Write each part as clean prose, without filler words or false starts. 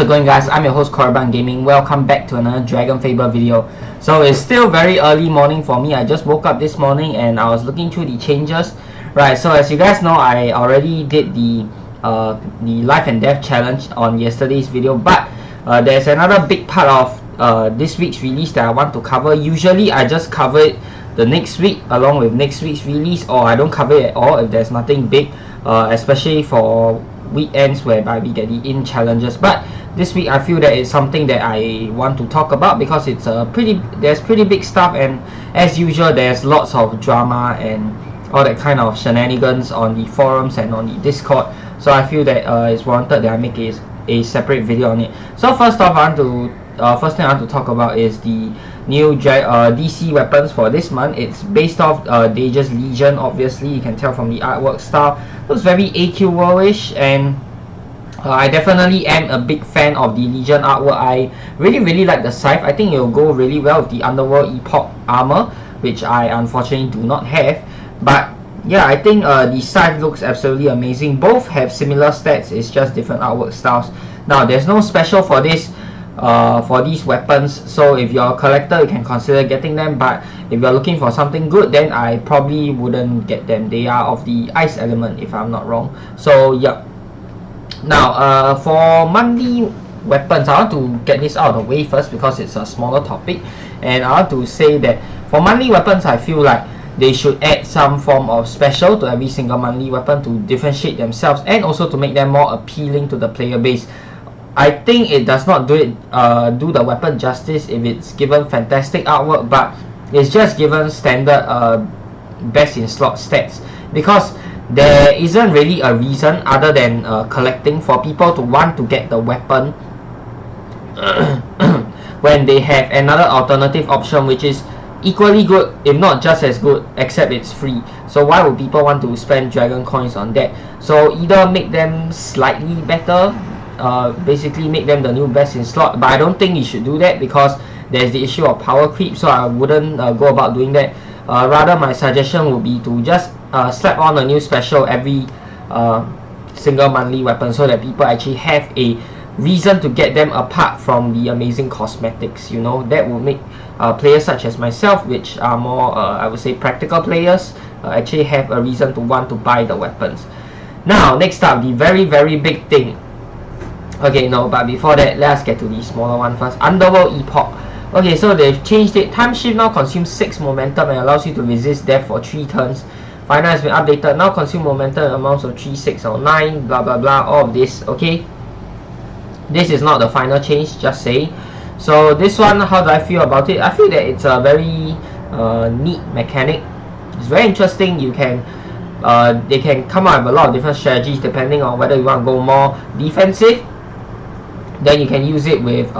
it going, guys? I'm your host Korban Gaming. Welcome back to another DragonFable video. So it's still very early morning for me. I just woke up this morning and I was looking through the changes. Right, so as you guys know, I already did the life and death challenge on yesterday's video, but there's another big part of this week's release that I want to cover. Usually I just cover it the next week along with next week's release, or I don't cover it at all if there's nothing big, especially for weekends whereby we get the in challenges. But this week I feel that it's something that I want to talk about because it's there's pretty big stuff, and as usual there's lots of drama and all that kind of shenanigans on the forums and on the Discord. So I feel that it's warranted that I make a separate video on it. So first off, first thing I want to talk about is the new DC weapons for this month. It's based off Dager's Legion. Obviously you can tell from the artwork style, it looks very AQ World-ish, and I definitely am a big fan of the Legion artwork. I really like the scythe. I think it will go really well with the Underworld Epoch armor, which I unfortunately do not have. But yeah, I think the scythe looks absolutely amazing. Both have similar stats, it's just different artwork styles. Now there's no special for this for these weapons, so if you're a collector you can consider getting them, but if you're looking for something good, then I probably wouldn't get them. They are of the ice element if I'm not wrong. So yeah, now for monthly weapons, I want to get this out of the way first because it's a smaller topic, and I want to say that for monthly weapons I feel like they should add some form of special to every single monthly weapon to differentiate themselves and also to make them more appealing to the player base. I think it does not do the weapon justice if it's given fantastic artwork, but it's just given standard best in slot stats, because there isn't really a reason other than collecting for people to want to get the weapon when they have another alternative option which is equally good, if not just as good, except it's free. So why would people want to spend dragon coins on that? So either make them slightly better, basically make them the new best in slot, but I don't think you should do that because there's the issue of power creep, so I wouldn't go about doing that. Rather, my suggestion would be to just slap on a new special every single monthly weapon so that people actually have a reason to get them apart from the amazing cosmetics. You know, that will make players such as myself, which are more I would say practical players, actually have a reason to want to buy the weapons. Now next up, the very big thing. Okay, no, but before that, let's get to the smaller one first. Underworld Epoch. Okay, so they've changed it. Time shift now consumes 6 momentum and allows you to resist death for 3 turns. Final has been updated. Now consume momentum in amounts of 3, 6 or 9, blah blah blah, all of this. Okay, this is not the final change, just saying. So this one, how do I feel about it? I feel that it's a very neat mechanic. It's very interesting. You can they can come up with a lot of different strategies depending on whether you want to go more defensive. Then you can use it with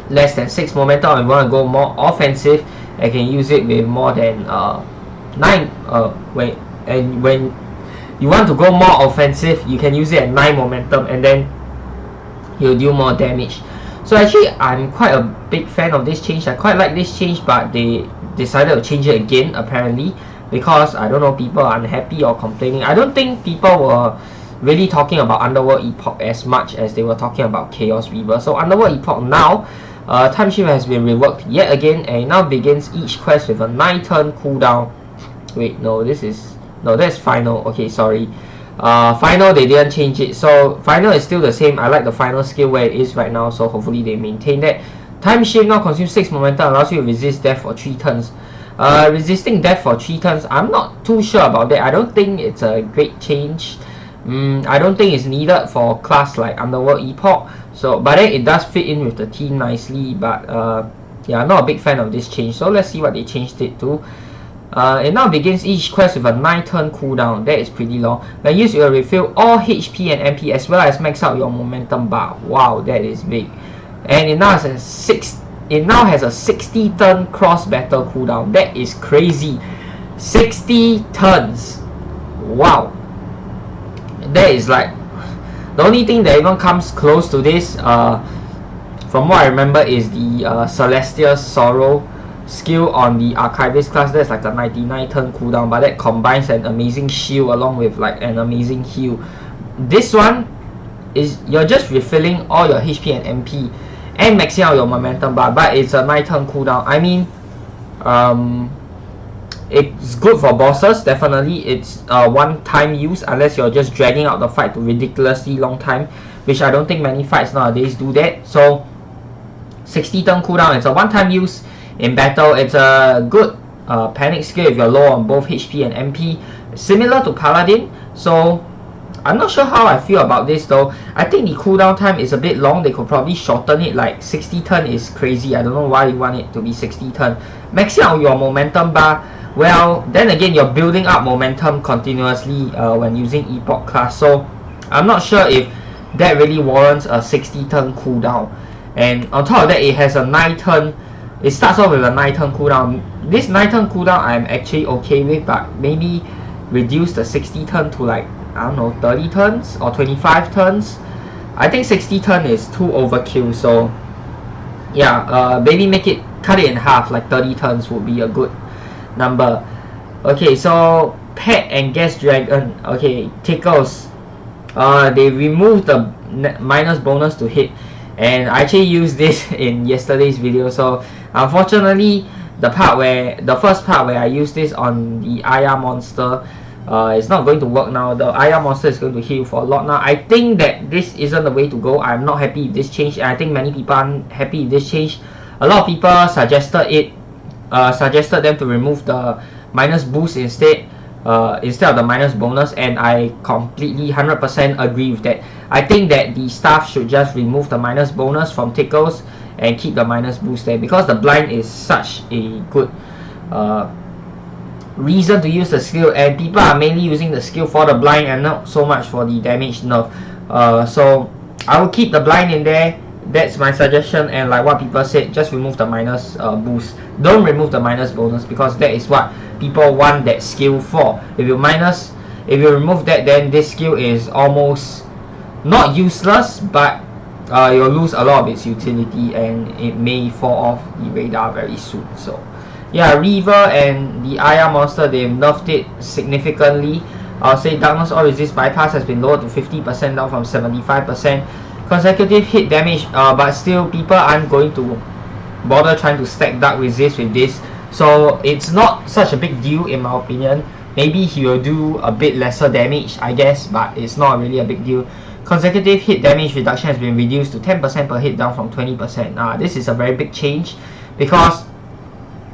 less than 6 momentum. If you want to go more offensive, you can use it with more than 9. When you want to go more offensive, you can use it at 9 momentum, and then you'll do more damage. So actually, I'm quite a big fan of this change. I quite like this change, but they decided to change it again apparently because I don't know, people are unhappy or complaining. I don't think people were really talking about Underworld Epoch as much as they were talking about Chaos Reaver. So Underworld Epoch now, time shift has been reworked yet again, and it now begins each quest with a 9-turn cooldown. Wait, no, that's final. Okay, sorry. Final, they didn't change it, so final is still the same. I like the final skill where it is right now, so hopefully they maintain that. Time shift now consumes 6 momentum, allows you to resist death for 3 turns. Resisting death for 3 turns, I'm not too sure about that. I don't think it's a great change. I don't think it's needed for class like Underworld Epoch. So, but then it does fit in with the team nicely. But yeah, I'm not a big fan of this change. So let's see what they changed it to. It now begins each quest with a 9-turn cooldown. That is pretty long. When used, you will refill all HP and MP as well as max out your momentum bar. Wow, that is big. And it now has a 60-turn cross battle cooldown. That is crazy. 60 turns. Wow. That is like the only thing that even comes close to this, from what I remember, is the Celestial Sorrow skill on the Archivist class. That's like a 99 turn cooldown, but that combines an amazing shield along with like an amazing heal. This one is you're just refilling all your HP and MP and maxing out your momentum bar, but it's a 9-turn cooldown. I mean, it's good for bosses, definitely. It's a one-time use unless you're just dragging out the fight to ridiculously long time, which I don't think many fights nowadays do that. So 60-turn cooldown, it's a one-time use in battle. It's a good panic skill if you're low on both HP and MP, similar to Paladin. So I'm not sure how I feel about this though. I think the cooldown time is a bit long. They could probably shorten it. Like 60 turn is crazy. I don't know why you want it to be 60 turn. Maxing out your momentum bar, well, then again, you're building up momentum continuously when using Epoch class. So I'm not sure if that really warrants a 60 turn cooldown. And on top of that, it has a 9 turn. It starts off with a 9 turn cooldown. This 9 turn cooldown I'm actually okay with, but maybe reduce the 60 turn to like, I don't know, 30 turns or 25 turns. I think 60 turn is too overkill. So yeah, maybe cut it in half, like 30 turns would be a good number. Okay, so Pet and Gas Dragon. Okay, Tickles. They removed the minus bonus to hit, and I actually used this in yesterday's video. So unfortunately, the first part where I used this on the Aya monster, it's not going to work now. The Aya monster is going to heal for a lot now. I think that this isn't the way to go. I'm not happy with this change, and I think many people aren't happy with this change. A lot of people suggested them to remove the minus boost instead of the minus bonus, and I completely 100% agree with that. I think that the staff should just remove the minus bonus from Tickles and keep the minus boost there, because the blind is such a good reason to use the skill, and people are mainly using the skill for the blind and not so much for the damage nerf. So I will keep the blind in there. That's my suggestion, and like what people said, just remove the minus boost. Don't remove the minus bonus, because that is what people want that skill for. If you remove that, then this skill is almost not useless, but you'll lose a lot of its utility, and it may fall off the radar very soon. So yeah, Reaver and the Aya monster, they've nerfed it significantly. I'll say Darkness or Resist Bypass has been lowered to 50%, down from 75%. Consecutive hit damage, but still people aren't going to bother trying to stack Dark Resist with this, so it's not such a big deal in my opinion. Maybe he will do a bit lesser damage, I guess, but it's not really a big deal. Consecutive hit damage reduction has been reduced to 10% per hit, down from 20%. This is a very big change, because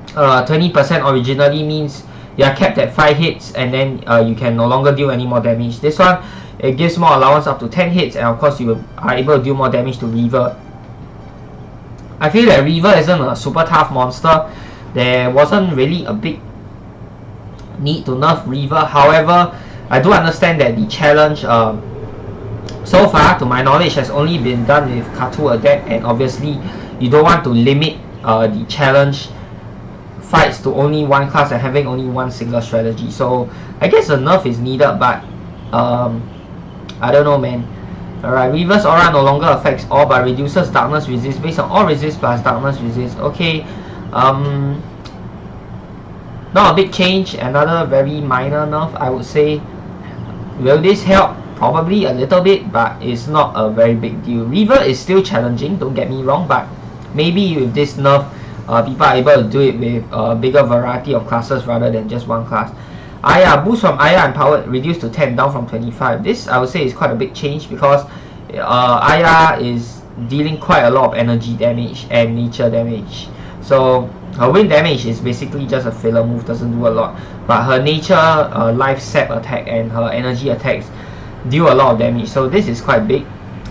20% originally means you are capped at 5 hits, and then you can no longer deal any more damage. This one, it gives more allowance up to 10 hits, and of course you are able to do more damage to Reaver. I feel that Reaver isn't a super tough monster. There wasn't really a big need to nerf Reaver. However, I do understand that the challenge so far, to my knowledge, has only been done with Katu Adept, and obviously you don't want to limit the challenge fights to only one class and having only one single strategy. So I guess a nerf is needed, but I don't know, man. Alright, Reaver's aura no longer affects all but reduces darkness resist based on all resist plus darkness resist. Okay, not a big change, another very minor nerf, I would say. Will this help? Probably a little bit, but it's not a very big deal. Reaver is still challenging, don't get me wrong, but maybe with this nerf, people are able to do it with a bigger variety of classes rather than just one class. Aya, boost from Aya and power reduced to 10, down from 25. This, I would say, is quite a big change, because Aya is dealing quite a lot of energy damage and nature damage. So her wind damage is basically just a filler move, doesn't do a lot. But her nature, life sap attack and her energy attacks deal a lot of damage. So this is quite big.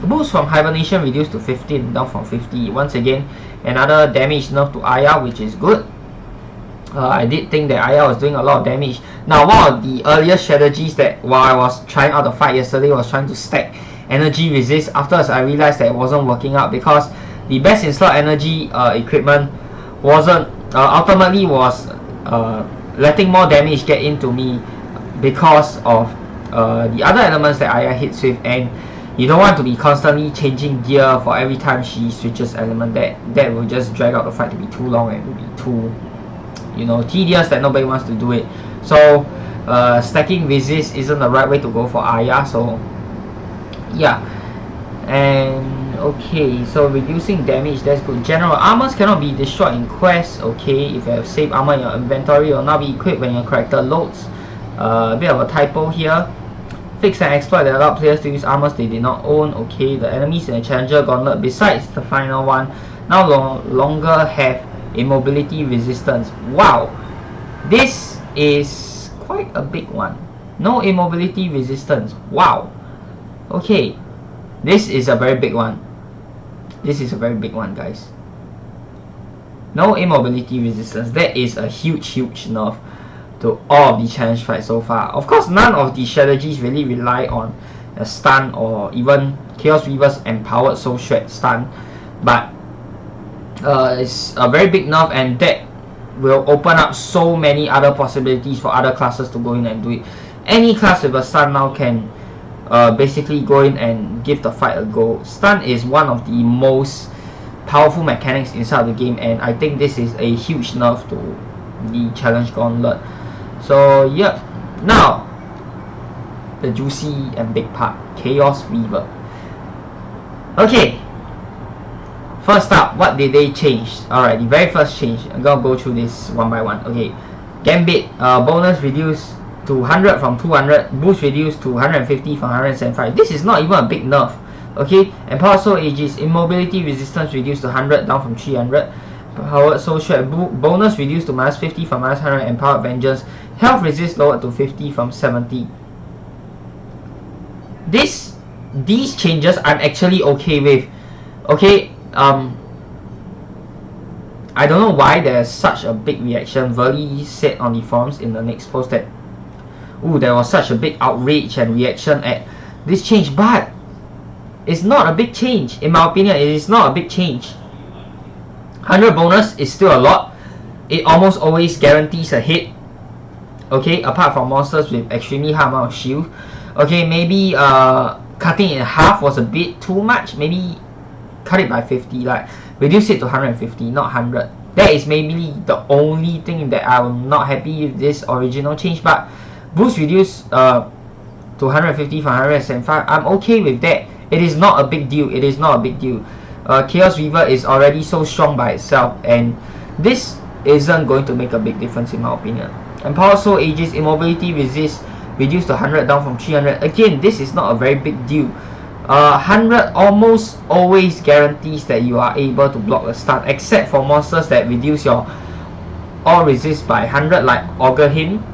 Boost from hibernation reduced to 15, down from 50. Once again, another damage nerf to Aya, which is good. I did think that Aya was doing a lot of damage. Now, one of the earlier strategies that while I was trying out the fight yesterday was trying to stack energy resist. Afterwards, I realized that it wasn't working out, because the best in slot energy equipment wasn't ultimately was letting more damage get into me because of the other elements that Aya hits with, and you don't want to be constantly changing gear for every time she switches element. That will just drag out the fight to be too long and will be too, you know, tedious, that nobody wants to do it. So stacking resist isn't the right way to go for Aya. So yeah, And okay, so reducing damage, that's good. General armors cannot be destroyed in quests. Okay, if you have saved armor in your inventory, it will not be equipped when your character loads. A bit of a typo here. Fix and exploit that allowed players to use armors they did not own. Okay, the enemies in the Challenger Gauntlet, besides the final one, now no longer have immobility resistance. Wow, this is quite a big one. No immobility resistance. Wow. Okay, this is a very big one. This is a very big one, guys. No immobility resistance. That is a huge nerf to all of the challenge fights so far. Of course, none of the strategies really rely on a stun or even Chaos Reaver's empowered Soul Shred stun, but it's a very big nerf, and that will open up so many other possibilities for other classes to go in and do it. Any class with a stun now can basically go in and give the fight a go. Stun is one of the most powerful mechanics inside the game, and I think this is a huge nerf to the Challenge Gauntlet. So yeah, now the juicy and big part, Chaos Reaver. Okay, first up, what did they change? Alright, the very first change, I'm gonna go through this one by one. Okay, Gambit, bonus reduced to 100 from 200, boost reduced to 150 from 175. This is not even a big nerf. Okay, Empowered Soul Aegis, immobility resistance reduced to 100 down from 300. Empowered Soul Shred, bonus reduced to minus 50 from minus 100. Empowered Vengeance, health resist lowered to 50 from 70. These changes I'm actually okay with. Okay, I don't know why there's such a big reaction. Verly said on the forums in the next post that there was such a big outrage and reaction at this change, but it's not a big change. In my opinion, it is not a big change. 100 bonus is still a lot. It almost always guarantees a hit. Okay, apart from monsters with extremely high amount of shield. Okay, maybe cutting it in half was a bit too much. Maybe cut it by 50, like reduce it to 150, not 100. That is maybe the only thing that I'm not happy with this original change. But boost reduced to 150 from 175, I'm okay with that. It is not a big deal. It is not a big deal. Chaos Reaver is already so strong by itself, and this isn't going to make a big difference in my opinion. Empowered Soul Aegis, immobility resist reduced to 100 down from 300. Again, this is not a very big deal. 100 almost always guarantees that you are able to block a stun, except for monsters that reduce your all resist by 100, like Augur Him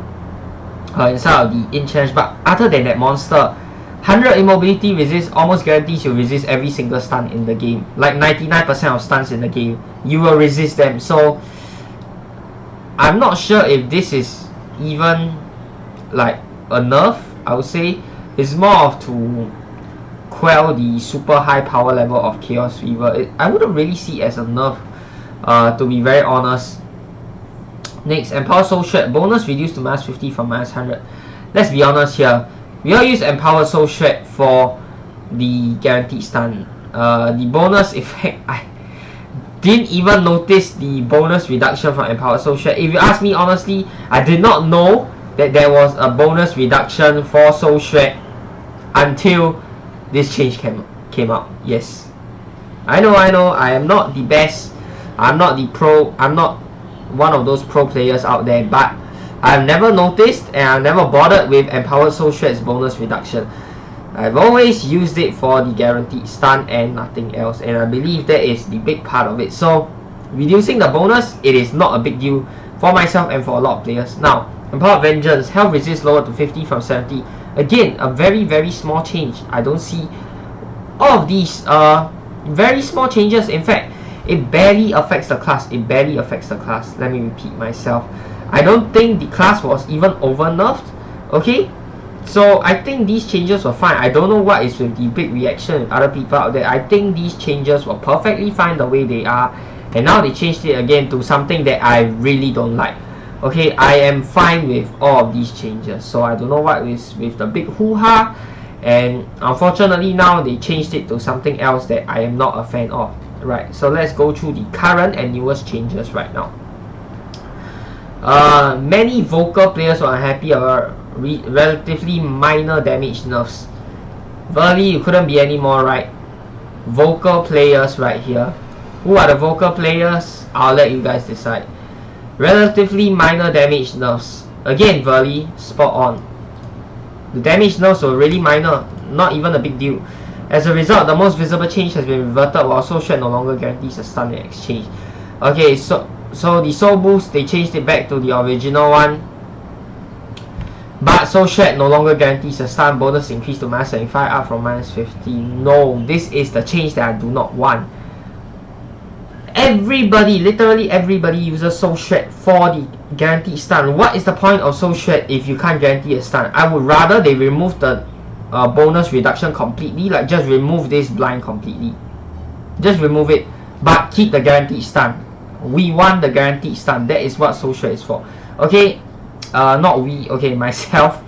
inside of the Int challenge. But other than that monster, 100 immobility resist almost guarantees you resist every single stun in the game. Like 99% of stuns in the game, you will resist them. So I'm not sure if this is even like a nerf. I would say it's more of to quell the super high power level of Chaos Reaver. I wouldn't really see it as a nerf, to be very honest. Next, Empowered Soul Shred, bonus reduced to minus 50 from minus 100. Let's be honest here. We all use Empowered Soul Shred for the guaranteed stun. The bonus effect, I didn't even notice the bonus reduction from Empowered Soul Shred. If you ask me honestly, I did not know that there was a bonus reduction for Soul Shred until this change came out. Yes, I know, I am not the best, I'm not the pro, I'm not one of those pro players out there, but I've never noticed and I've never bothered with Empowered Soul Shred's bonus reduction. I've always used it for the guaranteed stun and nothing else, and I believe that is the big part of it. So reducing the bonus, it is not a big deal for myself and for a lot of players. Now, Empowered Vengeance, health resist lowered to 50 from 70. Again, a very small change. I don't see all of these very small changes. In fact, it barely affects the class. It barely affects the class. Let me repeat myself. I don't think the class was even over nerfed. Okay, so I think these changes were fine. I don't know what is with the big reaction with other people out there. I think these changes were perfectly fine the way they are, and now they changed it again to something that I really don't like. Okay, I am fine with all of these changes, so I don't know what is with the big hoo-ha, and unfortunately now they changed it to something else that I am not a fan of. Right, so let's go through the current and newest changes right now. Many vocal players were unhappy about relatively minor damage nerfs. Verly, you couldn't be any more right. vocal players right here. Who are the vocal players? I'll let you guys decide. Relatively minor damage nerfs. Again, Verly, spot on. The damage nerfs were really minor, not even a big deal. As a result, the most visible change has been reverted, while Soul Shred no longer guarantees a stun in exchange. Okay, so the Soul Boost, they changed it back to the original one. But Soul Shred no longer guarantees a stun. Bonus increase to -75 up from -50. No, this is the change that I do not want. Everybody, literally everybody uses Soul Shred for the guaranteed stun. What is the point of Soul Shred if you can't guarantee a stun? I would rather they remove the bonus reduction completely, like just remove this blind completely. Just remove it, but keep the guaranteed stun. We want the guaranteed stun. That is what Soul Shred is for. Okay, not we, okay, myself.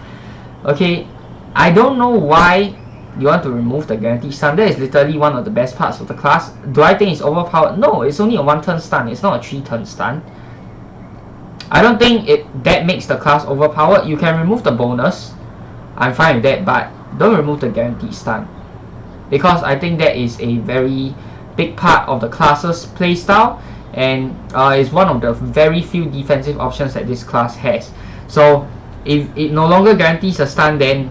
Okay, I don't know why you want to remove the guaranteed stun. That is literally one of the best parts of the class. Do I think it's overpowered? No, it's only a 1-turn stun. It's not a 3-turn stun. I don't think that makes the class overpowered. You can remove the bonus. I'm fine with that, but don't remove the guaranteed stun, because I think that is a very big part of the class's playstyle, and is one of the very few defensive options that this class has. So if it no longer guarantees a stun, then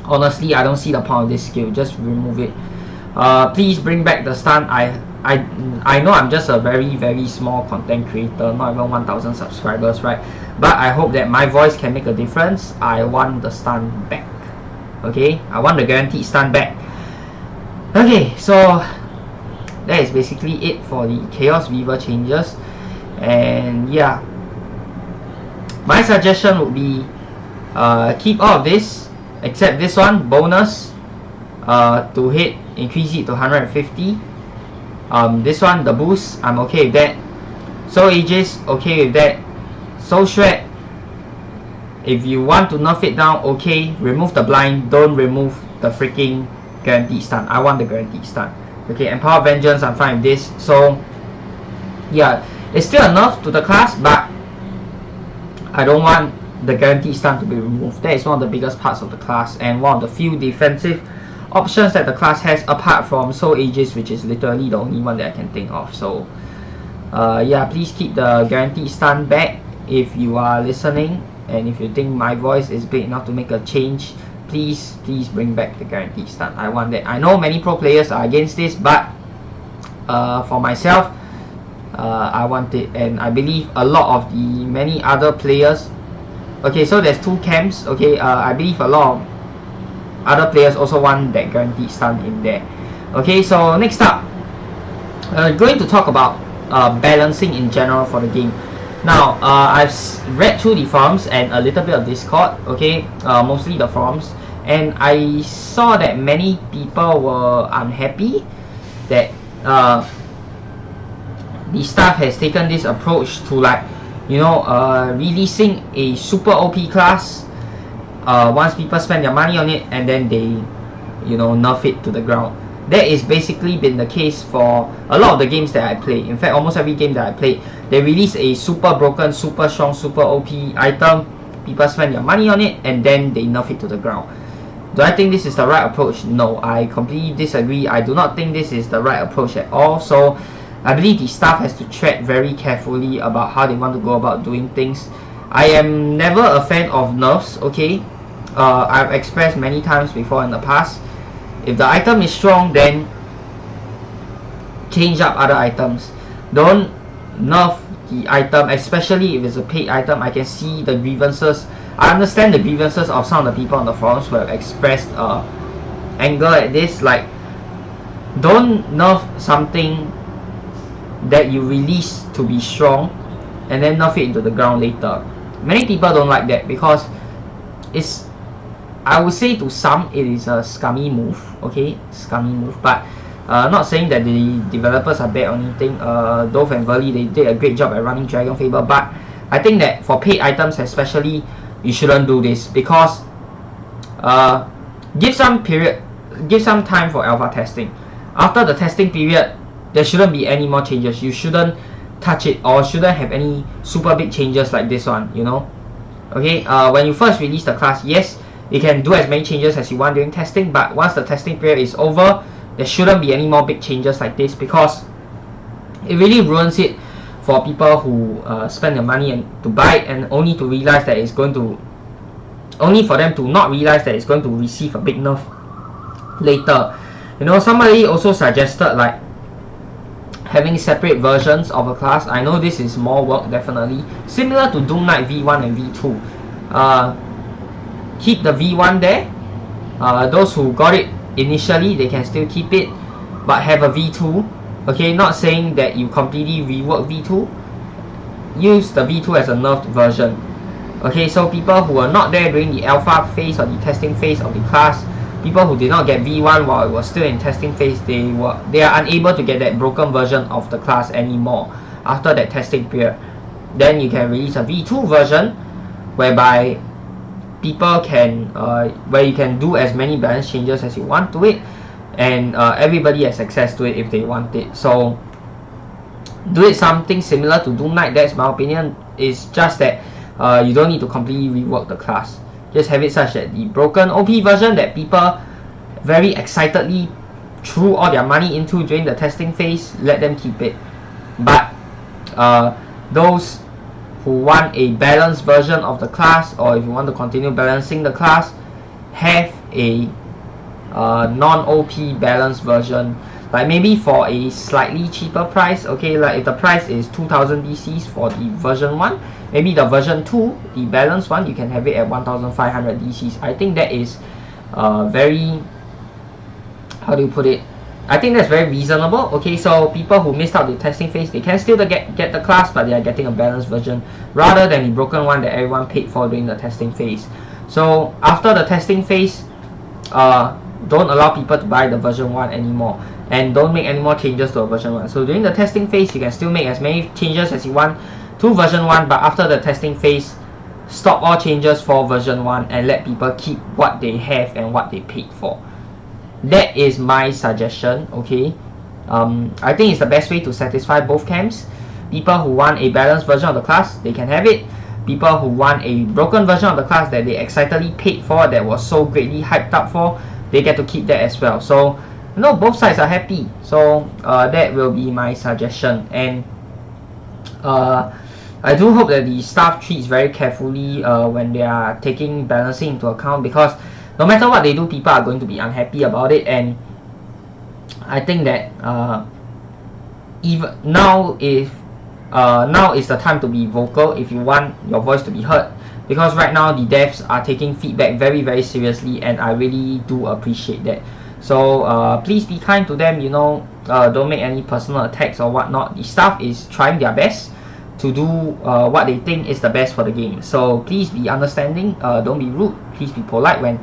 honestly I don't see the point of this skill. Just remove it. Please bring back the stun. I know I'm just a very small content creator, not even 1,000 subscribers, right? But I hope that my voice can make a difference. I want the stun back. Okay, I want the guaranteed stun back. Okay, so that is basically it for the Chaos Weaver changes. And yeah, my suggestion would be keep all of this except this one, bonus to hit, increase it to 150. This one, the boost, I'm okay with that. Soul Aegis, okay with that. Soul Shred, if you want to nerf it down, okay. Remove the blind, don't remove the freaking guaranteed stun. I want the guaranteed stun. Okay, and Power Vengeance, I'm fine with this. So yeah, it's still a nerf to the class, but I don't want the guaranteed stun to be removed. That is one of the biggest parts of the class, and one of the few defensive options that the class has, apart from Soul Aegis, which is literally the only one that I can think of. So yeah, please keep the guaranteed stun back if you are listening, and if you think my voice is big enough to make a change, please bring back the guaranteed stun. I want that. I know many pro players are against this, but for myself, I want it, and I believe a lot of the many other players. Okay, so there's two camps. Okay, I believe a lot of other players also want that guaranteed stun in there. Okay, so next up, going to talk about balancing in general for the game. Now, I've read through the forums and a little bit of Discord. Okay, mostly the forums, and I saw that many people were unhappy that the staff has taken this approach to, like, you know, releasing a super OP class once people spend their money on it, and then they, you know, nerf it to the ground. That is basically been the case for a lot of the games that I play. In fact, almost every game that I played, they release a super broken, super strong, super OP item, people spend their money on it, and then they nerf it to the ground. Do I think this is the right approach? No, I completely disagree. I do not think this is the right approach at all. So I believe the staff has to tread very carefully about how they want to go about doing things. I am never a fan of nerfs, okay? I've expressed many times before in the past. If the item is strong, then change up other items. Don't nerf the item, especially if it's a paid item. I can see the grievances. I understand the grievances of some of the people on the forums who have expressed anger at this. Like, don't nerf something that you release to be strong and then nerf it into the ground later. Many people don't like that because it's, I would say to some it is a scummy move, okay, scummy move. But not saying that the developers are bad or anything. Dove and Verly, they did a great job at running DragonFable, but I think that for paid items especially, you shouldn't do this, because give some time for alpha testing. After the testing period, there shouldn't be any more changes. You shouldn't touch it, or shouldn't have any super big changes like this one, you know. Okay, when you first release the class, yes, you can do as many changes as you want during testing, but once the testing period is over, there shouldn't be any more big changes like this, because it really ruins it for people who spend their money and to buy it, and only to realize that it's going to, only for them to not realize that it's going to receive a big nerf later. You know, somebody also suggested like having separate versions of a class. I know this is more work, definitely, similar to Doom Knight V1 and V2. Keep the V1 there. Those who got it initially, they can still keep it, but have a V2. Okay, not saying that you completely rework V2. Use the V2 as a nerfed version. Okay, so people who were not there during the alpha phase or the testing phase of the class, people who did not get V1 while it was still in testing phase, they are unable to get that broken version of the class anymore after that testing period. Then you can release a V2 version whereby people can where you can do as many balance changes as you want to it, and everybody has access to it if they want it. So do it something similar to Doom Knight. That's my opinion. It's just that you don't need to completely rework the class. Just have it such that the broken OP version that people very excitedly threw all their money into during the testing phase, let them keep it. But those who want a balanced version of the class, or if you want to continue balancing the class, have a non-OP balanced version, like maybe for a slightly cheaper price. Okay, like if the price is 2000 DCs for the version 1, maybe the version 2, the balanced one, you can have it at 1500 DCs. I think that is very, how do you put it, I think that's very reasonable. Okay, so people who missed out the testing phase, they can still get the class, but they are getting a balanced version rather than the broken one that everyone paid for during the testing phase. So after the testing phase, don't allow people to buy the version 1 anymore, and don't make any more changes to a version 1. So during the testing phase, you can still make as many changes as you want to version 1, but after the testing phase, stop all changes for version 1 and let people keep what they have and what they paid for. That is my suggestion. Okay, I think it's the best way to satisfy both camps. People who want a balanced version of the class, they can have it. People who want a broken version of the class that they excitedly paid for, that was so greatly hyped up for, they get to keep that as well. So you know, both sides are happy. So that will be my suggestion. And I do hope that the staff treats very carefully when they are taking balancing into account, because no matter what they do, people are going to be unhappy about it. And I think that even now, if now is the time to be vocal if you want your voice to be heard, because right now the devs are taking feedback very, very seriously, and I really do appreciate that. So please be kind to them, you know, don't make any personal attacks or whatnot. The staff is trying their best to do what they think is the best for the game. So please be understanding, don't be rude, please be polite when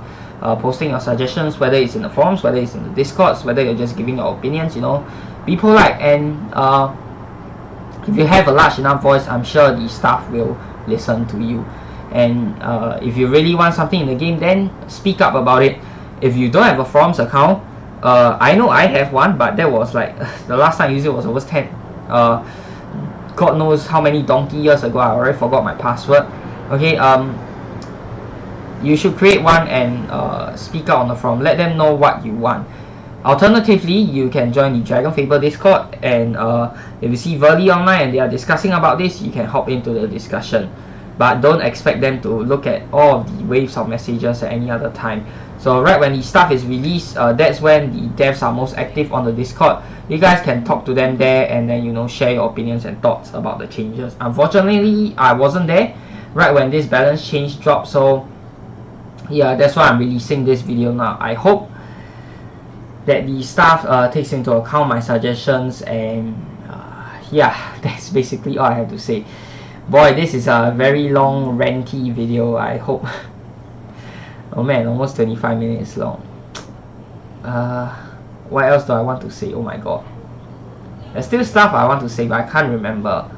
posting your suggestions, whether it's in the forums, whether it's in the discords, whether you're just giving your opinions, you know, be polite. And if you have a large enough voice, I'm sure the staff will listen to you. And if you really want something in the game, then speak up about it. If you don't have a forums account, I know I have one, but that was like the last time I used it was almost 10 God knows how many donkey years ago. I already forgot my password. Okay, you should create one and speak out on the forum. Let them know what you want. Alternatively, you can join the DragonFable Discord, and if you see Verly online and they are discussing about this, you can hop into the discussion. But don't expect them to look at all of the waves of messages at any other time. So right when the stuff is released, that's when the devs are most active on the Discord. You guys can talk to them there, and then, you know, share your opinions and thoughts about the changes. Unfortunately, I wasn't there right when this balance change dropped, so yeah, that's why I'm releasing this video now. I hope that the staff takes into account my suggestions, and yeah, that's basically all I have to say. Boy, this is a very long ranty video. I hope oh man, almost 25 minutes long. What else do I want to say? Oh my god, there's still stuff I want to say, but I can't remember.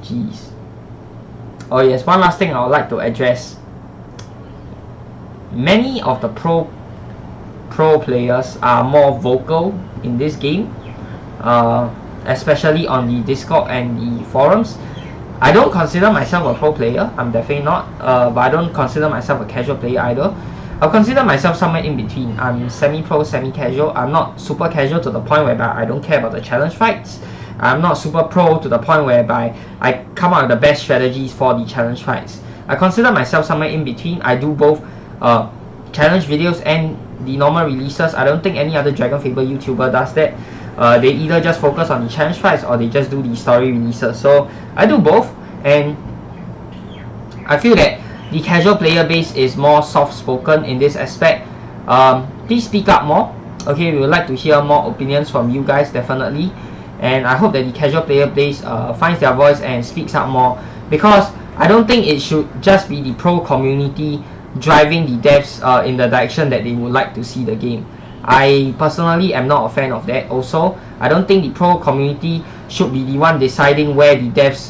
Jeez. Oh yes, one last thing I would like to address. Many of the pro players are more vocal in this game, especially on the Discord and the forums. I don't consider myself a pro player, I'm definitely not, but I don't consider myself a casual player either. I'll consider myself somewhere in between. I'm semi-pro, semi-casual. I'm not super casual to the point whereby I don't care about the challenge fights. I'm not super pro to the point whereby I come out with the best strategies for the challenge fights. I consider myself somewhere in between. I do both challenge videos and the normal releases. I don't think any other DragonFable YouTuber does that. They either just focus on the challenge fights or they just do the story releases. So I do both, and I feel that the casual player base is more soft-spoken in this aspect. Please speak up more. Okay, we would like to hear more opinions from you guys, definitely. And I hope that the casual player base finds their voice and speaks up more, because I don't think it should just be the pro community driving the devs in the direction that they would like to see the game. I personally am not a fan of that. Also, I don't think the pro community should be the one deciding where the devs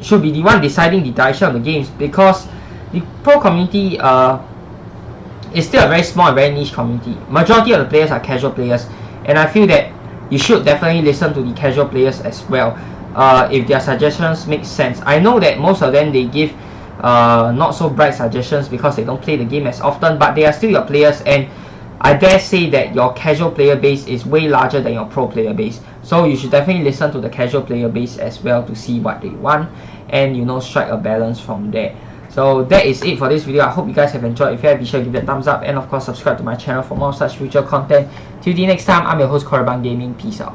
should be the one deciding the direction of the games, because the pro community is still a very small and very niche community. Majority of the players are casual players, and I feel that you should definitely listen to the casual players as well if their suggestions make sense. I know that most of them, they give not so bright suggestions because they don't play the game as often, but they are still your players, and I dare say that your casual player base is way larger than your pro player base. So you should definitely listen to the casual player base as well to see what they want, and strike a balance from there. So that is it for this video. I hope you guys have enjoyed. If you have, be sure to give it a thumbs up, and of course subscribe to my channel for more such future content. Till the next time, I'm your host Korriban Gaming. Peace out.